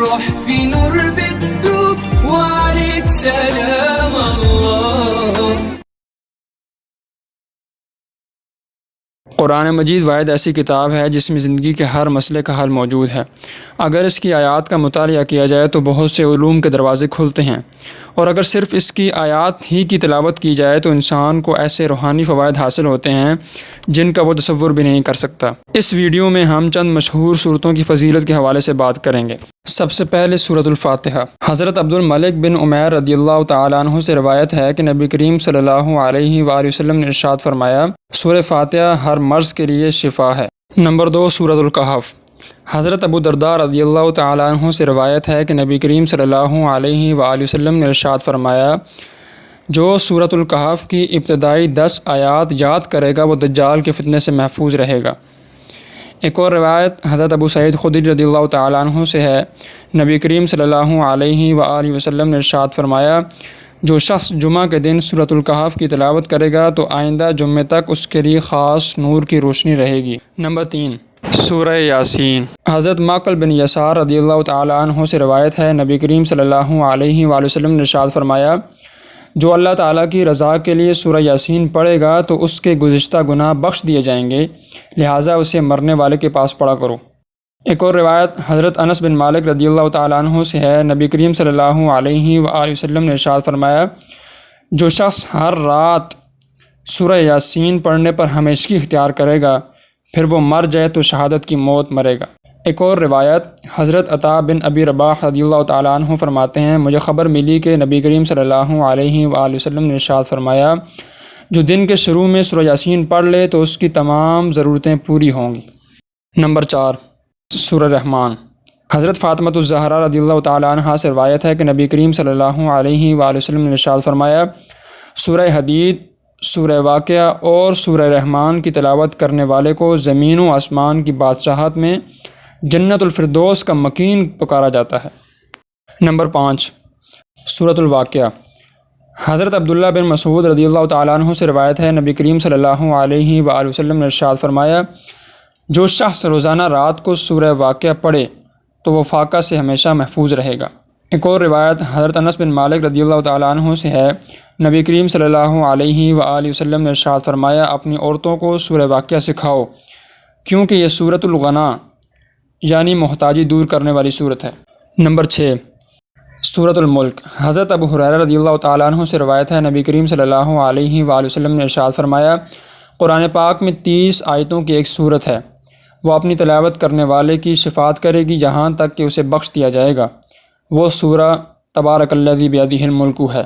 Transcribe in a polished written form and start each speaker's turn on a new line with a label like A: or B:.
A: روح في نور بتدوب وعليك سلام الله.
B: قرآن مجید واحد ایسی کتاب ہے جس میں زندگی کے ہر مسئلے کا حل موجود ہے۔ اگر اس کی آیات کا مطالعہ کیا جائے تو بہت سے علوم کے دروازے کھلتے ہیں، اور اگر صرف اس کی آیات ہی کی تلاوت کی جائے تو انسان کو ایسے روحانی فوائد حاصل ہوتے ہیں جن کا وہ تصور بھی نہیں کر سکتا۔ اس ویڈیو میں ہم چند مشہور صورتوں کی فضیلت کے حوالے سے بات کریں گے۔ سب سے پہلے سورۃ الفاتحہ۔ حضرت عبد الملک بن عمیر رضی اللہ تعالیٰ عنہ سے روایت ہے کہ نبی کریم صلی اللہ علیہ وآلہ وسلم نے ارشاد فرمایا، سورہ فاتحہ ہر مرض کے لیے شفا ہے۔ نمبر 2، سورۃ الکہف۔ حضرت ابو درداء رضی اللہ تعالیٰ عنہ سے روایت ہے کہ نبی کریم صلی اللہ علیہ وآلہ وسلم نے ارشاد فرمایا، جو سورۃ الکہف کی ابتدائی 10 آیات یاد کرے گا وہ دجال کے فتنے سے محفوظ رہے گا۔ ایک اور روایت حضرت ابو سعید خدری رضی اللہ تعالیٰ عنہ سے ہے، نبی کریم صلی اللہ علیہ وآلہ وسلم نے ارشاد فرمایا، جو شخص جمعہ کے دن سورۃ الکہف کی تلاوت کرے گا تو آئندہ جمعے تک اس کے لیے خاص نور کی روشنی رہے گی۔ نمبر 3، سورہ یاسین۔ حضرت معقل بن یسار رضی اللہ تعالیٰ عنہ سے روایت ہے، نبی کریم صلی اللہ علیہ وآلہ وسلم نے ارشاد فرمایا، جو اللہ تعالیٰ کی رضا کے لیے سورہ یاسین پڑھے گا تو اس کے گزشتہ گناہ بخش دیے جائیں گے، لہٰذا اسے مرنے والے کے پاس پڑھا کرو۔ ایک اور روایت حضرت انس بن مالک رضی اللہ تعالیٰ عنہ سے ہے، نبی کریم صلی اللہ علیہ وآلہ وسلم نے ارشاد فرمایا، جو شخص ہر رات سورہ یاسین پڑھنے پر ہمیشگی اختیار کرے گا پھر وہ مر جائے تو شہادت کی موت مرے گا۔ ایک اور روایت حضرت عطا بن ابی رباح رضی اللہ تعالیٰ عنہ فرماتے ہیں، مجھے خبر ملی کہ نبی کریم صلی اللہ علیہ وآلہ وسلم نے ارشاد فرمایا، جو دن کے شروع میں سورہ یاسین پڑھ لے تو اس کی تمام ضرورتیں پوری ہوں گی۔ نمبر 4، سورہ رحمان۔ حضرت فاطمہ الزہرا رضی اللہ تعالیٰ عنہ سے روایت ہے کہ نبی کریم صلی اللہ علیہ وآلہ وسلم نے ارشاد فرمایا، سورہ حدید، سورہ واقعہ اور سورہ رحمان کی تلاوت کرنے والے کو زمین و آسمان کی بادشاہت میں جنت الفردوس کا مکین پکارا جاتا ہے۔ نمبر 5، سورۃ الواقعہ۔ حضرت عبداللہ بن مسعود رضی اللہ تعالیٰ عنہ سے روایت ہے، نبی کریم صلی اللہ علیہ وآلہ وسلم نے ارشاد فرمایا، جو شخص روزانہ رات کو سورہ واقعہ پڑھے تو وہ فاقہ سے ہمیشہ محفوظ رہے گا۔ ایک اور روایت حضرت انس بن مالک رضی اللہ تعالیٰ عنہ سے ہے، نبی کریم صلی اللہ علیہ وآلہ وسلم نے ارشاد فرمایا، اپنی عورتوں کو سورہ واقعہ سکھاؤ کیونکہ یہ سورۃ الغنا یعنی محتاجی دور کرنے والی صورت ہے۔ نمبر 6، سورۃ الملک۔ حضرت ابو ہریرہ رضی اللہ تعالیٰ عنہ سے روایت ہے، نبی کریم صلی اللہ علیہ وآلہ وسلم نے ارشاد فرمایا، قرآن پاک میں 30 آیتوں کی ایک صورت ہے، وہ اپنی تلاوت کرنے والے کی شفاعت کرے گی یہاں تک کہ اسے بخش دیا جائے گا۔ وہ سورہ تبارک الذی بیدہ الملک ہے۔